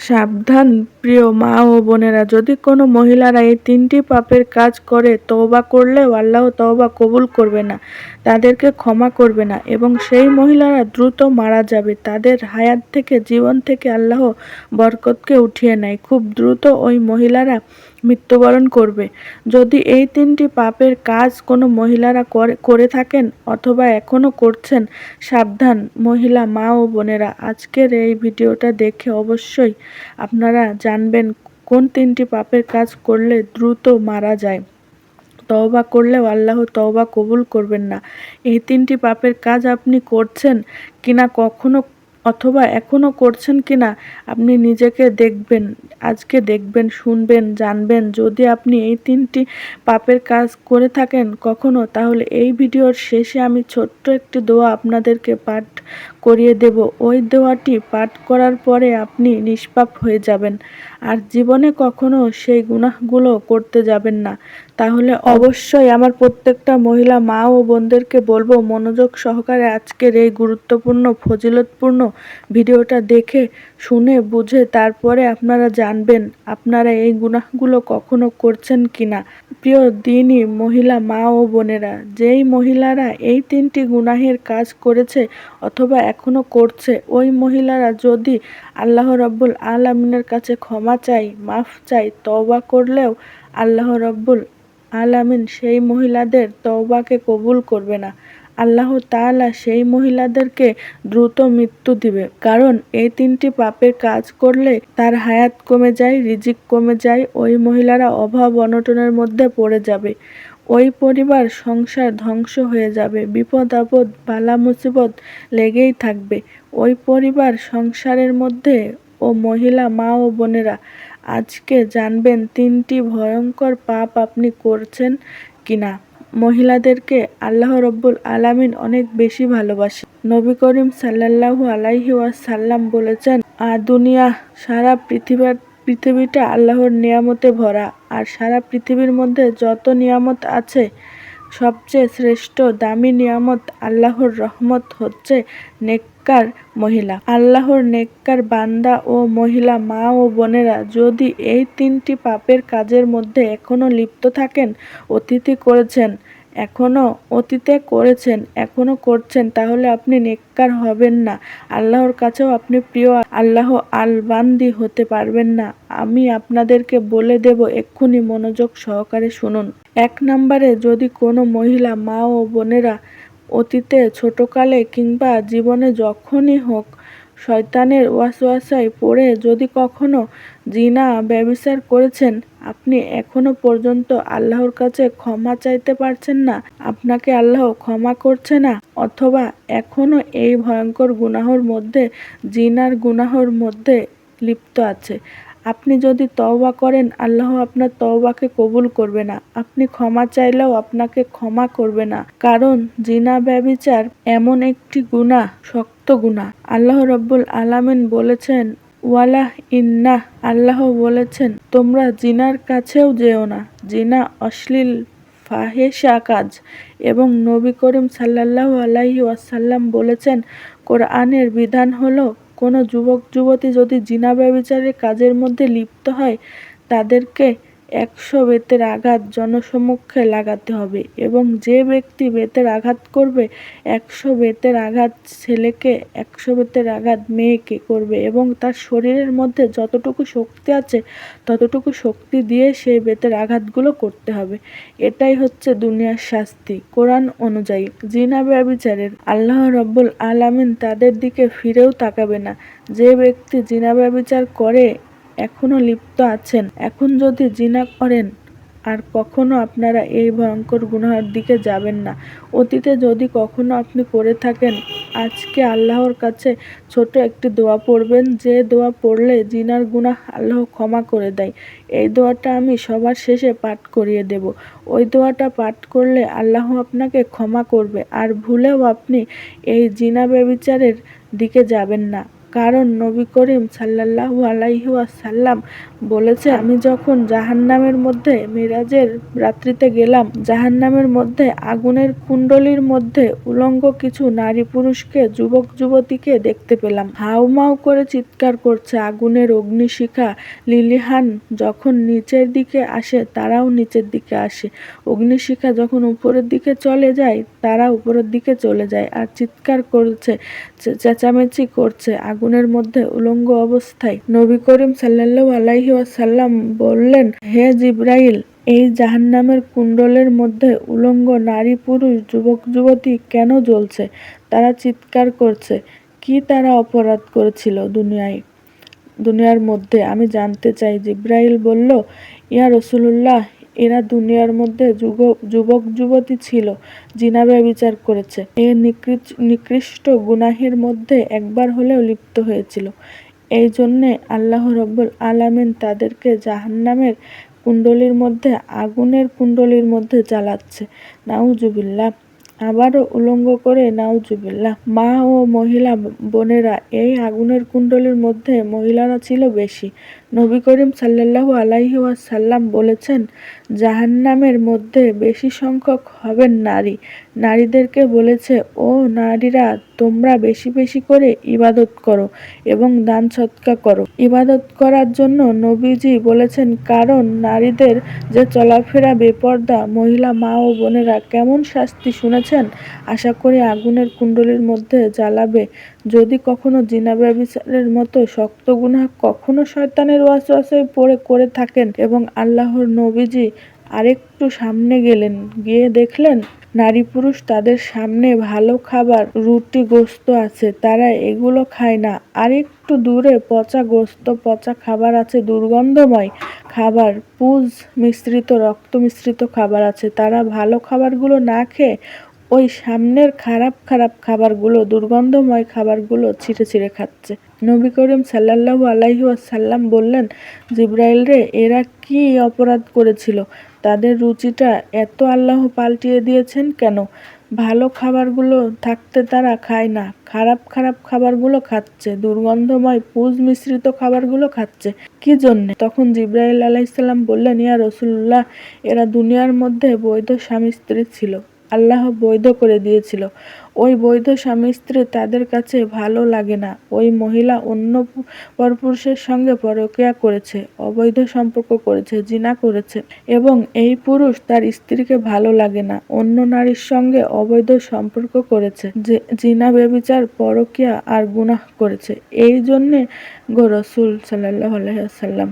সাবধান প্রিয় মা ও বোনেরা, যদি কোনো মহিলারা এই তিনটি পাপের কাজ করে, তওবা করলেও আল্লাহ তওবা কবুল করবে না, তাদেরকে ক্ষমা করবে না এবং সেই মহিলারা দ্রুত মারা যাবে। তাদের হায়াত থেকে, জীবন থেকে আল্লাহ বরকতকে উঠিয়ে নেয়। খুব দ্রুত ওই মহিলারা মৃত্যুবরণ করবে। যদি এই তিনটি পাপের কাজ কোনো মহিলারা করে থাকেন অথবা এখনও করছেন, সাবধান মহিলা মা ও বোনেরা, আজকের এই ভিডিওটা দেখে অবশ্যই আপনারা জানবেন কোন তিনটি পাপের কাজ করলে দ্রুত মারা যায়, তওবা করলেও আল্লাহ তওবা কবুল করবেন না। এই তিনটি পাপের কাজ আপনি করছেন কিনা কখনো অথবা এখনও করছেন কিনা আপনি নিজেকে দেখবেন, আজকে দেখবেন, শুনবেন, জানবেন। যদি আপনি এই তিনটি পাপের কাজ করে থাকেন কখনো, তাহলে এই ভিডিওর শেষে আমি ছোট্ট একটি দোয়া আপনাদেরকে পাঠ করিয়ে দেব। ওই দোয়াটি পাঠ করার পরে আপনি নিষ্পাপ হয়ে যাবেন আর জীবনে কখনো সেই গুনাহগুলো করতে যাবেন না। তাহলে অবশ্যই আমার প্রত্যেকটা মহিলা মা ও বোনদেরকে বলবো, মনোযোগ সহকারে আজকের এই গুরুত্বপূর্ণ ফজিলতপূর্ণ ভিডিওটা দেখে শুনে বুঝে তারপরে আপনারা জানবেন আপনারা এই গুনাহগুলো কখনো করছেন কিনা। প্রিয় দিনী মহিলা মা ও বোনেরা, যেই মহিলারা এই তিনটি গুনাহের কাজ করেছে অথবা এখনো করছে, ওই মহিলারা যদি আল্লাহ রাব্বুল আলামিনের কাছে ক্ষমা চাই, মাফ চাই, তওবা করলেও আল্লাহ রাব্বুল আলামিন সেই মহিলাদের তওবাকে কবুল করবে না। আল্লাহ তাআলা সেই মহিলাদেরকে দ্রুত মৃত্যু দিবে। কারণ এই তিনটি পাপের কাজ করলে তার হায়াত কমে যায়, রিজিক কমে যায়, ওই মহিলারা অভাব অনটনের মধ্যে পড়ে যাবে, ওই পরিবার সংসার ধ্বংস হয়ে যাবে, বিপদ আপদ বালা মুসিবত লেগেই থাকবে ওই পরিবার সংসারের মধ্যে। ও মহিলা মা ও বোনেরা, আজকে জানবেন তিনটি ভয়ঙ্কর পাপ আপনি করছেন কিনা। মহিলাদেরকে আল্লাহ রব্বুল আলামিন অনেক বেশি ভালোবাসে। নবী করিম সাল্লাল্লাহু আলাইহি ওয়াসাল্লাম বলেছেন, দুনিয়া সারা পৃথিবীটা আল্লাহর নিয়ামতে ভরা, আর সারা পৃথিবীর মধ্যে যত নিয়ামত আছে সবচেয়ে শ্রেষ্ঠ দামি নিয়ামত আল্লাহর রহমত হচ্ছে নেককার মহিলা। আল্লাহর নেককার বান্দা ও মহিলা মা ও বোনেরা, যদি এই তিনটি পাপের কাজের মধ্যে এখনো লিপ্ত থাকেন, অতীতে করেছেন, এখনো করছেন, তাহলে আপনি নেককার হবেন না। আল্লাহর কাছেও আপনি প্রিয় আল্লাহ আল বান্দি হতে পারবেন না। আমি আপনাদেরকে বলে দেব, এক্ষুনি মনোযোগ সহকারে শুনুন। 1 নম্বরে, যদি কোনো মহিলা মা ও বোনেরা অতীতে, ছোটকালে কিংবা জীবনে যখনই হোক শয়তানের ওয়াসওয়াসায় পড়ে যদি কখনো জিনা ব্যভিচার করেছেন, আপনি এখনো পর্যন্ত আল্লাহর কাছে ক্ষমা চাইতে পারছেন না, আপনাকে আল্লাহ ক্ষমা করছে না, অথবা এখনো এই ভয়ঙ্কর গুনাহর মধ্যে, জিনার গুনাহর মধ্যে লিপ্ত আছে, আপনি যদি তওবা করেন আল্লাহ আপনার তওবাকে কবুল করবে না। আপনি ক্ষমা চাইলেও আপনাকে ক্ষমা করবে না। কারণ জিনা ব্যভিচার এমন একটি গুনাহ, শক্ত গুনাহ। আল্লাহ রাব্বুল আলামিন বলেছেন, ওয়ালাহ ইন্নাহ, আল্লাহ বলেছেন তোমরা জিনার কাছেও যেও না। জিনা অশ্লীল ফাহেশা কাজ। এবং নবী করিম সাল্লাল্লাহু আলাইহি ওয়াসাল্লাম বলেছেন, কোরআনের বিধান হলো, কোনো যুবক যুবতী যদি জিনা ব্যভিচারের কাজের মধ্যে লিপ্ত হয়, তাদেরকে 100 বেতের আঘাত জনসমক্ষে লাগাতে হবে। এবং যে ব্যক্তি বেতের আঘাত করবে, 100 বেতের আঘাত ছেলেকে, 100 বেতের আঘাত মেয়েকে করবে এবং তার শরীরের মধ্যে যতটুকু শক্তি আছে ততটুকু শক্তি দিয়ে সেই বেতের আঘাতগুলো করতে হবে। এটাই হচ্ছে দুনিয়ার শাস্তি কোরআন অনুযায়ী। জিনা ব্যভিচারের আল্লাহ রাব্বুল আলামিন তাদের দিকে ফিরেও তাকাবে না। যে ব্যক্তি জিনা ব্যভিচার করে এখনো লিপ্ত আছেন, এখন যদি জিনা করেন, আর কখনো আপনারা এই ভয়ঙ্কর গুনাহের দিকে যাবেন না। অতীতে যদি কখনো আপনি করে থাকেন, আজকে আল্লাহর কাছে ছোট একটি দোয়া পড়বেন, যে দোয়া পড়লে জিনার গুনাহ আল্লাহ ক্ষমা করে দেয়। এই দোয়াটা আমি সবার শেষে পাঠ করিয়ে দেব। ওই দোয়াটা পাঠ করলে আল্লাহ আপনাকে ক্ষমা করবে, আর ভুলেও আপনি এই জিনা ব্যভিচারের দিকে যাবেন না। কারণ নবী করিম সাল্লাল্লাহু আলাইহি ওয়াসাল্লাম বলেছে, আমি যখন জাহান্নামের মধ্যে মেরাজের রাত্রিতে গেলাম, জাহান্নামের মধ্যে আগুনের কুণ্ডলীর মধ্যে উলঙ্গ কিছু নারী পুরুষকে, যুবক যুবতীকে দেখতে পেলাম। হাউমাউ করে চিৎকার করছে। আগুনের অগ্নিশিখা লিলিহান যখন নিচের দিকে আসে তারাও নিচের দিকে আসে, অগ্নিশিখা যখন উপরের দিকে চলে যায় তারা উপরের দিকে চলে যায়, আর চিৎকার করছে, চেঁচামেচি করছে আগুনের মধ্যে উলঙ্গ অবস্থায়। নবী করিম সাল্লাল্লাহু আলাইহি ওয়াসাল্লাম বললেন, হে জিবরাইল, এই জাহান্নামের কুণ্ডলের মধ্যে উলঙ্গ নারী পুরুষ যুবক যুবতী কেন জ্বলছে? তারা চিৎকার করছে। কি তারা অপরাধ করেছিল দুনিয়ার মধ্যে? আমি জানতে চাই। জিবরাইল বলল, ইয়া রাসূলুল্লাহ, এরা দুনিয়ার মধ্যে যুবক যুবতী ছিল, জিনা ব্যভিচার করেছে, এ নিকৃষ্ট গুনাহের মধ্যে একবার হলেও লিপ্ত হয়েছিল। এই জন্যে আল্লাহ রব্বুল আলামিন তাদেরকে জাহান্নামের কুণ্ডলীর মধ্যে, আগুনের কুণ্ডলীর মধ্যে জ্বালাচ্ছে। নাউজুবিল্লাহ। আবারও উলঙ্গ করে নাউজুবিল্লাহ। মা ও মহিলা বোনেরা, এই আগুনের কুণ্ডলীর মধ্যে মহিলারা ছিল বেশি। নবী করিম সাল্লাল্লাহু আলাইহি ওয়াসাল্লাম বলেছেন, জাহান্নামের মধ্যে বেশি সংখ্যক হবেন নারী। নারীদেরকে বলেছে, ও নারীরা, তোমরা বেশি বেশি করে ইবাদত করো এবং দান সদকা করো। ইবাদত করার জন্য নবীজি বলেছেন, কারণ নারীদের যে চলাফেরা বেপর্দা। মহিলা মা ও বোনেরা, কেমন শাস্তি শুনেছেন? আশা করি আগুনের কুণ্ডলীর মধ্যে জ্বালাবে। যদি কখনো জিনা ব্যভিচারের মতো শক্ত গুনাহ কখনো শয়তানের ওয়াসওয়াসায় পড়ে করে থাকেন এবং আল্লাহর নবীজি আরেকটু সামনে গেলেন, গিয়ে দেখলেন নারী পুরুষ তাদের সামনে ভালো খাবার, রুটি গোস্ত আছে, তারা এগুলো খায় না। আরেকটু দূরে পচা গোস্ত, পচা খাবার আছে, দুর্গন্ধময় খাবার, পুজ মিশ্রিত, রক্ত মিশ্রিত খাবার আছে, তারা ভালো খাবারগুলো না খেয়ে ওই সামনের খারাপ খারাপ খাবারগুলো, দুর্গন্ধময় খাবারগুলো ছিঁড়ে ছিঁড়ে খাচ্ছে। নবী করিম সাল্লাল্লাহু আলাইহি ওয়াসাল্লাম বললেন, জিবরাইল রে, এরা কি অপরাধ করেছিল? তাদের রুচিটা এত আল্লাহ পাল্টিয়ে দিয়েছেন কেন? ভালো খাবারগুলো থাকতে তারা খায় না, খারাপ খারাপ খাবারগুলো খাচ্ছে, দুর্গন্ধময় পুজ মিশ্রিত খাবারগুলো খাচ্ছে। কি জন্যে? তখন জিবরাইল আলাইহিস সালাম বললেন, ইয়া রাসূলুল্লাহ, এরা দুনিয়ার মধ্যে বৈধ স্বামী স্ত্রী ছিল, আল্লাহ বৈধ করে দিয়েছিল। ওই বৈধ স্বামী স্ত্রী তাদের কাছে ভালো লাগে না। ওই মহিলা অন্য পরপুরুষের সঙ্গে পরকীয়া করেছে, অবৈধ সম্পর্ক করেছে, জিনা করেছে, এবং এই পুরুষ তার স্ত্রীকে ভালো লাগে না, অন্য নারীর সঙ্গে অবৈধ সম্পর্ক করেছে, জিনা ব্যভিচার, পরকীয়া আর গুনাহ করেছে। এই জন্যে গো রাসূল সাল্লাল্লাহু আলাইহি ওয়াসাল্লাম,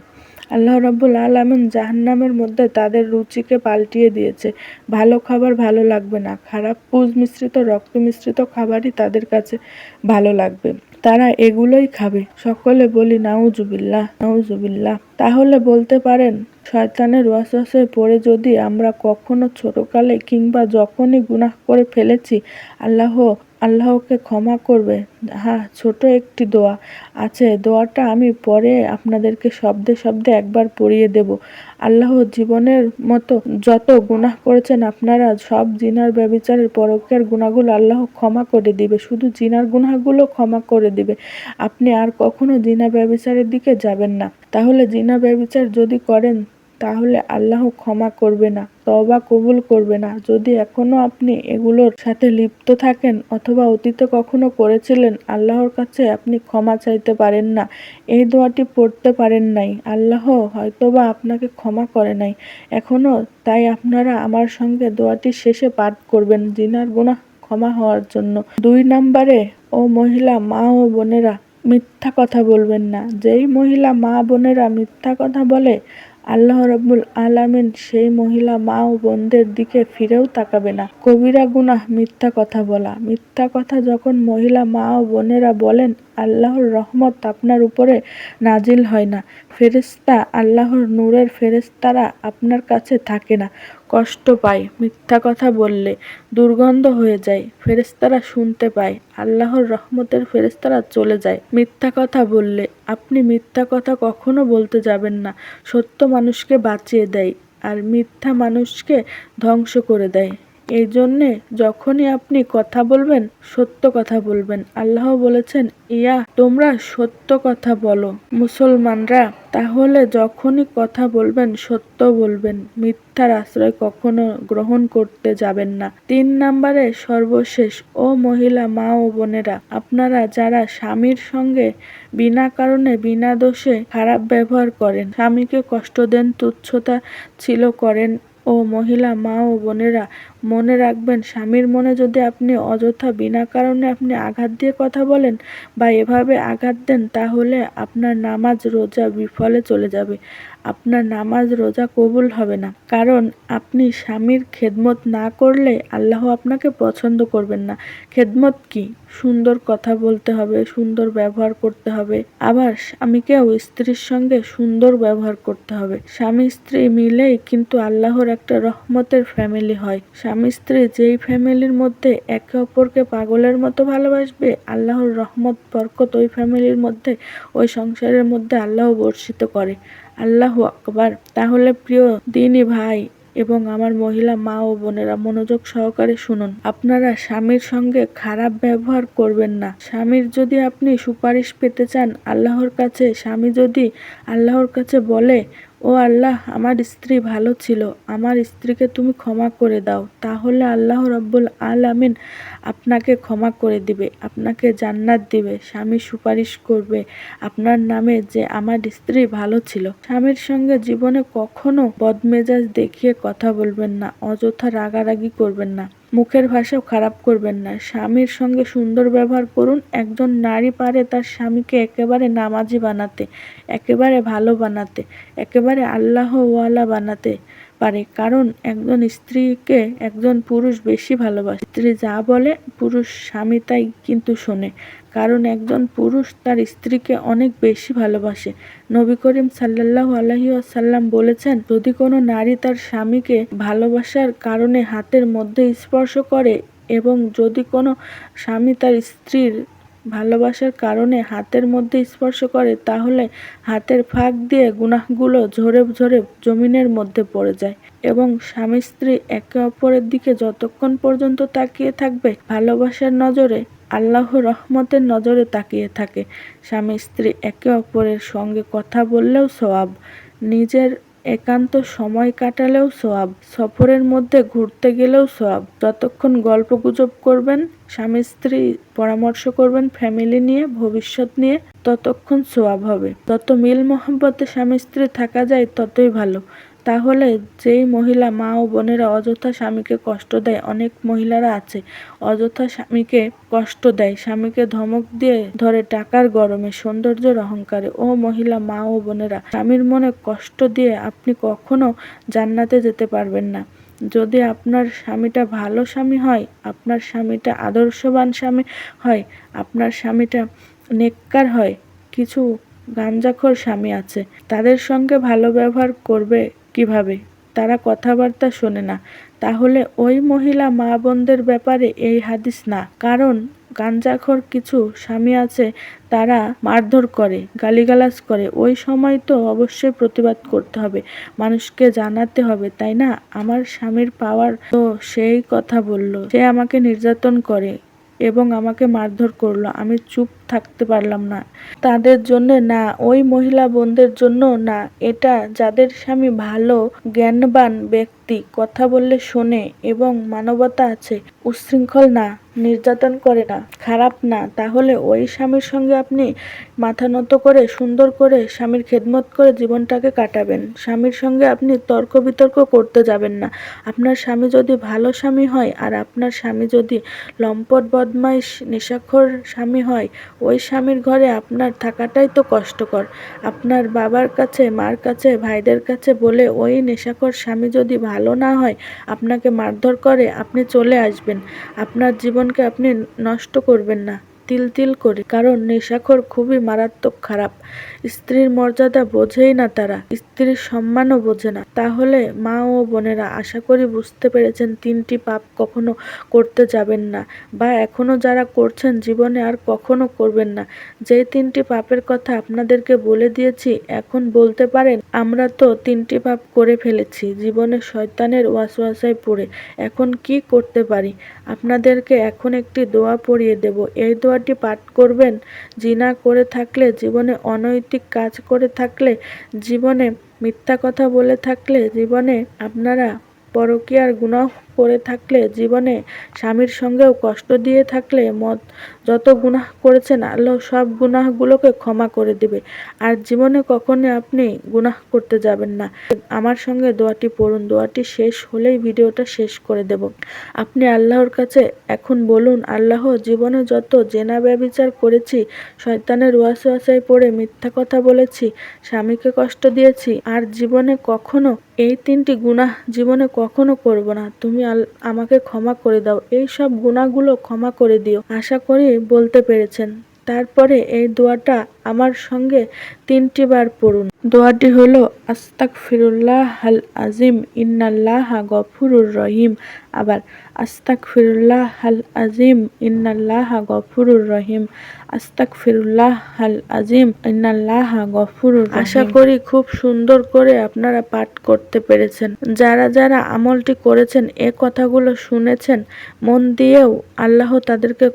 আল্লাহ রাব্বুল আলামিন জাহান্নামের মধ্যে তাদের রুচিকে পাল্টিয়ে দিয়েছে। ভালো খাবার ভালো লাগবে না, খারাপ পুজ মিশ্রিত, রক্ত মিশ্রিত খাবারই তাদের কাছে ভালো লাগবে, তারা এগুলোই খাবে। সকলে বলি নাউজুবিল্লাহ, নাউজুবিল্লাহ। তাহলে বলতে পারেন, শয়তানের ওয়াসওয়াসায় পড়ে যদি আমরা কখনো ছোটকালে কিংবা যখনই গুনাহ করে ফেলেছি, আল্লাহকে ক্ষমা করবে। হ্যাঁ, ছোট একটি দোয়া আছে, দোয়াটা আমি পরে আপনাদেরকে শব্দে শব্দে একবার পড়িয়ে দেব। আল্লাহ জীবনের মতো যত গুনাহ করেছেন আপনারা, সব জিনার ব্যভিচারের পরকীয়ার গুনাহগুলো আল্লাহ ক্ষমা করে দিবে, শুধু জিনার গুনাহগুলো ক্ষমা করে দিবে। আপনি আর কখনো জিনা ব্যভিচারের দিকে যাবেন না। তাহলে জিনা ব্যভিচার যদি করেন তাহলে আল্লাহ ক্ষমা করবে না, তওবা কবুল করবে না। যদি এখনো আপনি এগুলোর সাথে লিপ্ত থাকেন অথবা অতীতে কখনো করেছিলেন, আল্লাহর কাছে আপনি ক্ষমা চাইতে পারেন না, এই দোয়াটি পড়তে পারেন নাই, আল্লাহ হয়তোবা আপনাকে ক্ষমা করে নাই এখনো। তাই আপনারা আমার সঙ্গে দোয়াটি শেষে পাঠ করবেন জিনার গুনাহ ক্ষমা হওয়ার জন্য। 2 নম্বরে, ও মহিলা মা ও বোনেরা, মিথ্যা কথা বলবেন না। যেই মহিলা মা বোনেরা মিথ্যা কথা বলে, আল্লাহ রাব্বুল আলামিন সেই মহিলা মা ও বোনদের দিকে ফিরেও তাকাবে না। কবিরা গুনাহ মিথ্যা কথা বলা। মিথ্যা কথা যখন মহিলা মা ও বোনেরা বলেন, আল্লাহর রহমত আপনার উপরে নাজিল হয় না, ফেরেশতা, আল্লাহর নূরের ফেরেশতারা আপনার কাছে থাকে না, কষ্ট পায়। মিথ্যা কথা বললে দুর্গন্ধ হয়ে যায়, ফেরেশতারা শুনতে পায়, আল্লাহর রহমতের ফেরেশতারা চলে যায়। মিথ্যা কথা বললে আপনি মিথ্যা কথা কখনো বলতে যাবেন না। সত্য মানুষকে বাঁচিয়ে দেয় আর মিথ্যা মানুষকে ধ্বংস করে দেয়। এই জন্যে যখনই আপনি কথা বলবেন সত্য কথা বলবেন। আল্লাহ বলেছেন, ইয়া তোমরা সত্য কথা বলো মুসলমানরা। তাহলে যখনই কথা বলবেন সত্য বলবেন, মিথ্যার আশ্রয় কখনো গ্রহণ করতে যাবেন না। 3 নম্বরে সর্বশেষ, ও মহিলা মা ও বোনেরা, আপনারা যারা স্বামীর সঙ্গে বিনা কারণে বিনা দোষে খারাপ ব্যবহার করেন, স্বামীকে কষ্ট দেন, তুচ্ছতা ছিল করেন, ও মহিলা মা ও বোনেরা মনে রাখবেন, স্বামীর মনে যদি আপনি অযথা বিনা কারণে আপনি আঘাত দিয়ে কথা বলেন বা এভাবে আঘাত দেন, তাহলে আপনার নামাজ রোজা বিফলে চলে যাবে। আপনার নামাজ রোজা কবুল হবে না। কারণ আপনি স্বামীর খেদমত না করলে আল্লাহ আপনাকে পছন্দ করবেন না। খেদমত কি? সুন্দর কথা বলতে হবে, সুন্দর ব্যবহার করতে হবে। আবার স্বামীকেও স্ত্রীর সঙ্গে সুন্দর ব্যবহার করতে হবে। স্বামী স্ত্রী মিলেই কিন্তু আল্লাহর একটা রহমতের ফ্যামিলি হয়। স্বামী স্ত্রী যেই ফ্যামিলির মধ্যে একে অপরকে পাগলের মতো ভালোবাসবে, আল্লাহর রহমত বরকত ওই ফ্যামিলির মধ্যে, ওই সংসারের মধ্যে আল্লাহ বর্ষিত করে। আল্লাহু আকবার। তাহলে প্রিয় দিনী ভাই এবং আমার মহিলা মা ও বোনেরা, মনোযোগ সহকারে শুনুন। আপনারা স্বামীর সঙ্গে খারাপ ব্যবহার করবেন না। স্বামীর যদি আপনি সুপারিশ পেতে চান আল্লাহর কাছে, স্বামী যদি আল্লাহর কাছে বলে, ও আল্লাহ, আমার স্ত্রী ভালো ছিল, আমার স্ত্রীকে তুমি ক্ষমা করে দাও, তাহলে আল্লাহ রাব্বুল আলামিন আপনাকে ক্ষমা করে দিবে, আপনাকে জান্নাত দিবে। স্বামী সুপারিশ করবে আপনার নামে যে আমার স্ত্রী ভালো ছিল। স্বামীর সঙ্গে জীবনে কখনো বদমেজাজ দেখিয়ে কথা বলবেন না, অযথা রাগারাগি করবেন না, মুখের ভাষাও খারাপ করবেন না। স্বামীর সঙ্গে সুন্দর ব্যবহার করুন। একজন নারী পারে তার স্বামীকে একেবারে নামাজি বানাতে, একেবারে ভালো বানাতে, একেবারে আল্লাহওয়ালা বানাতে পারে। কারণ একজন স্ত্রীকে একজন পুরুষ বেশি ভালোবাসে। স্ত্রী যা বলে পুরুষ স্বামী তাই কিন্তু শোনে। কারণ একজন পুরুষ তার স্ত্রীকে অনেক বেশি ভালোবাসে। নবী করিম সাল্লাল্লাহু আলাইহি ওয়াসাল্লাম বলেছেন, যদি কোনো নারী তার স্বামীকে ভালোবাসার কারণে হাতের মধ্যে স্পর্শ করে এবং যদি কোনো স্বামী তার স্ত্রীর ভালোবাসার কারণে হাতের মধ্যে স্পর্শ করে, তাহলে হাতের ফাঁক দিয়ে গুনাহগুলো ঝরে ঝরে জমিনের মধ্যে পড়ে যায়। এবং স্বামী স্ত্রী একে অপরের দিকে যতক্ষণ পর্যন্ত তাকিয়ে থাকবে ভালোবাসার নজরে, আল্লাহর রহমতের নজরে তাকিয়ে থাকে। স্বামী স্ত্রী একে অপরের সঙ্গে কথা বললেও সওয়াব, নিজের একান্ত সময় কাটালেও সওয়াব, সফরের মধ্যে ঘুরতে গেলেও সওয়াব, যতক্ষণ গল্পগুজব করবেন, স্বামী স্ত্রী পরামর্শ করবেন ফ্যামিলি নিয়ে, ভবিষ্যৎ নিয়ে, ততক্ষণ সওয়াব হবে। যত মিল মহব্বতে স্বামী স্ত্রী থাকা যায় ততই ভালো। তাহলে যেই মহিলা মা ও বোনেরা অযথা স্বামীকে কষ্ট দেয়, অনেক মহিলারা আছে অযথা স্বামীকে কষ্ট দেয়, স্বামীকে ধমক দিয়ে ধরে টাকার গরমে, সৌন্দর্যের অহংকারে, ও মহিলা মা ও বোনেরা, স্বামীর মনে কষ্ট দিয়ে আপনি কখনো জান্নাতে যেতে পারবেন না। যদি আপনার স্বামীটা ভালো স্বামী হয়, আপনার স্বামীটা আদর্শবান স্বামী হয়, আপনার স্বামীটা নেককার হয়, কিছু গাঞ্জাখোর স্বামী আছে, তাদের সঙ্গে ভালো ব্যবহার করবে কিভাবে? তারা কথাবার্তা শোনে না। তাহলে ওই মহিলা মা বোনদের ব্যাপারে এই হাদিস না। কারণ গাঞ্জাখোর কিছু স্বামী আছে, তারা মারধর করে, গালিগালাজ করে। ওই সময় তো অবশ্যই প্রতিবাদ করতে হবে, মানুষকে জানাতে হবে, তাই না? আমার স্বামীর পাওয়ার তো সেই কথা বলল, সে আমাকে নির্যাতন করে এবং আমাকে মারধর করলো, আমি চুপ থাকতে পারলাম না। তাদের জন্য না, ওই মহিলা বোনদের জন্য না, এটা যাদের স্বামী ভালো জ্ঞানবান ব্যক্তি, কথা বললে শোনে এবং মানবতা আছে, উচ্ছৃঙ্খল না, নির্যাতন করে না, খারাপ না, তাহলে ওই স্বামীর সঙ্গে আপনি মাথা নত করে সুন্দর করে স্বামীর খেদমত করে জীবনটাকে কাটাবেন। স্বামীর সঙ্গে আপনি তর্ক বিতর্ক করতে যাবেন না। আপনার স্বামী যদি ভালো স্বামী হয় আর আপনার স্বামী যদি লম্পট বদমাইশ নেশাখোর স্বামী হয়, ওই স্বামীর ঘরে আপনার থাকাটাই তো কষ্টকর। আপনার বাবার কাছে, মার কাছে, ভাইদের কাছে বলে ওই নেশাখোর স্বামী যদি ভালো না হয়, আপনাকে মারধর করে, আপনি চলে আসবেন। আপনার জীবনকে আপনি নষ্ট করবেন না। তিল তিল করে, কারণ নেশাখোর খুবই মারাত্মক খারাপ। স্ত্রীর মর্যাদা বোঝেই না তারা, স্ত্রীর সম্মানও বোঝে না। তাহলে মা ও বোনেরা, আশা করি বুঝতে পেরেছেন 3টি পাপ কখনো করতে যাবেন না, বা এখনো যারা করছেন জীবনে আর কখনো করবেন না। যে 3টি পাপের কথা আপনাদেরকে বলে দিয়েছি, এখন বলতে পারেন আমরা তো 3টি পাপ করে ফেলেছি জীবনে শয়তানের ওয়াসওয়াসায় পড়ে, এখন কি করতে পারি। আপনাদেরকে এখন একটি দোয়া পড়িয়ে দেব, এই দোয়াটি পাঠ করবেন। জিনা করে থাকলে, জীবনে অনৈতিক কাজ করে থাকলে, জীবনে মিথ্যা কথা বলে থাকলে, জীবনে আপনারা পরকীয়ার গুনাহ করে থাকলে, জীবনে স্বামীর সঙ্গেও কষ্ট দিয়ে থাকলে, যত গুনাহ করেছেন আল্লাহ সব গুনাহগুলোকে ক্ষমা করে দিবে। আর জীবনে কখনো আপনি গুনাহ করতে যাবেন না। আমার সঙ্গে দোয়াটি পড়ুন, দোয়াটি শেষ হলেই ভিডিওটা শেষ করে দেব। আপনি আল্লাহর কাছে এখন বলুন, আল্লাহ, জীবনে যত জেনা ব্যভিচার করেছি, শয়তানের ওয়াসওয়াসায় পড়ে মিথ্যা কথা বলেছি, স্বামীকে কষ্ট দিয়েছি, আর জীবনে কখনো এই 3টি গুনাহ জীবনে কখনো করব না, তুমি আমাকে ক্ষমা করে দাও, এই সব গুনাহগুলো ক্ষমা করে দিও। আশা করি বলতে পেরেছেন। তারপরে এই দোয়াটা আমার সঙ্গে 3টি বার পড়ুন। দোয়াটি হলো আস্তাগফিরুল্লাহাল আজিম ইন্নাল্লাহা গফুরুর রহিম। আবার আস্তাগফিরুল্লাহাল আজিম ইন্নাল্লাহা গফুরুর রহিম। আস্তাগফিরুল্লাহাল আজিম ইন্নাল্লাহা গফুরুর রহিম। আশা করি খুব সুন্দর করে আপনারা পাঠ করতে পেরেছেন। যারা যারা আমলটি করেছেন, এ কথাগুলো শুনেছেন মন দিয়েও, আল্লাহ তাদেরকে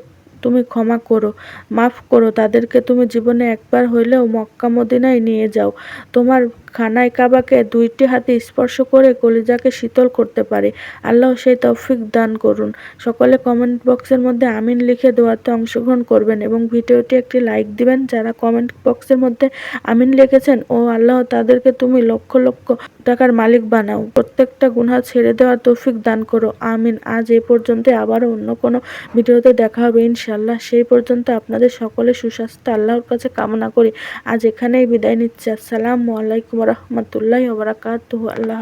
তুমি ক্ষমা করো, মাফ করো, তাদেরকে তুমি জীবনে একবার হইলেও মক্কা মদিনায় নিয়ে যাও। তোমার খানায় কাবাকে 2টি হাতে স্পর্শ করে কলিজাকে শীতল করতে পারে। আল্লাহ সেই তৌফিক দান করুন। সকলে কমেন্ট বক্সের মধ্যে আমিন লিখে দোয়াতে অংশগ্রহণ করবেন এবং ভিডিওটি একটি লাইক দিবেন। যারা কমেন্ট বক্সের মধ্যে আমিন লিখেছেন, ও আল্লাহ তাদেরকে তুমি লক্ষ লক্ষ টাকার মালিক বানাও, প্রত্যেকটা গুনাহ ছেড়ে দেওয়ার তৌফিক দান করো, আমিন। আজ এই পর্যন্ত, আবারও অন্য কোনো ভিডিওতে দেখা হবে ইনশাআল্লাহ। সেই পর্যন্ত আপনাদের সকলে সুস্বাস্থ্য আল্লাহর কাছে কামনা করি। আজ এখানেই বিদায় নিচ্ছি। আসসালামু আলাইকুম ওয়া রাহমাতুল্লাহি ওয়া বারাকাতুহু। আল্লাহ।